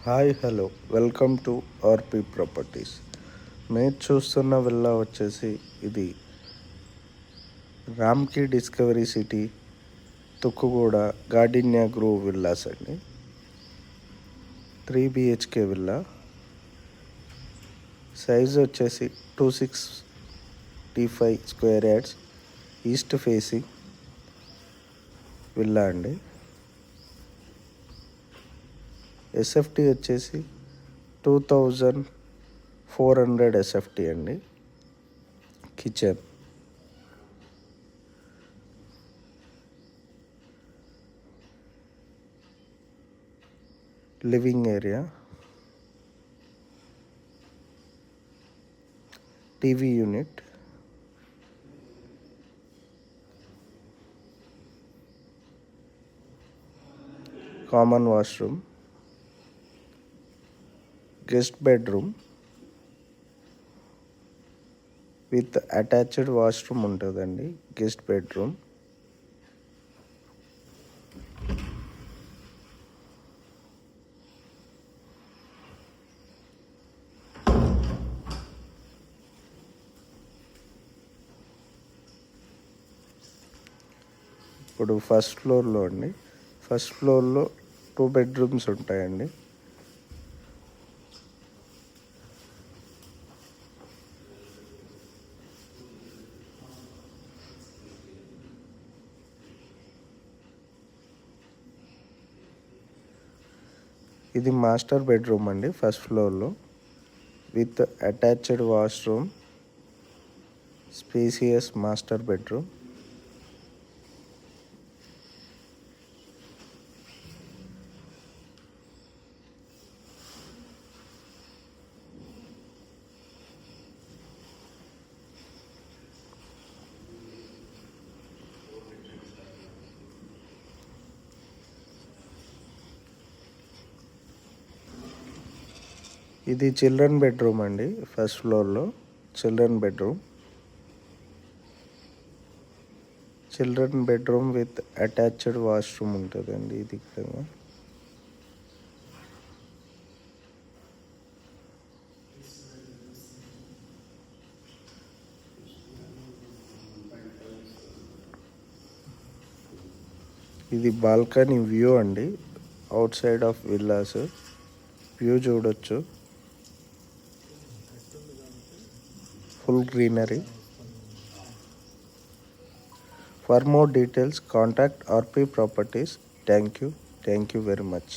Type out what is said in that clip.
Hi hello welcome to RP properties. మీరు చూస్తున్న villa వచ్చేసి ఇది Ramky discovery city Tukkuguda gardenia grove villas అండి. 3 బిహెచ్కే విల్లా. సైజ్ వచ్చేసి 265 square yards, east facing villa అండి. ఎస్ఎఫ్టీ వచ్చేసి 2400 ఎస్ఎఫ్టీ అండి. Kitchen, living area, TV unit, common washroom, guest bedroom with attached washroom ఉంటుందండి. గెస్ట్ బెడ్రూమ్, ఇప్పుడు ఫస్ట్ ఫ్లోర్లో అండి. ఫస్ట్ ఫ్లోర్లో 2 బెడ్రూమ్స్ ఉంటాయండి. ఇది మాస్టర్ బెడ్రూమ్ అండి. ఫస్ట్ ఫ్లోర్లో with attached washroom, spacious master bedroom. ఇది చిల్డ్రన్ బెడ్రూమ్ అండి. ఫస్ట్ ఫ్లోర్లో children bedroom with attached washroom ఉంటుందండి. ఇది ఇక్కడ ఇది బాల్కనీ వ్యూ అండి. Outside of villas view చూడొచ్చు. Full greenery. For more details, contact RP Properties. Thank you very much.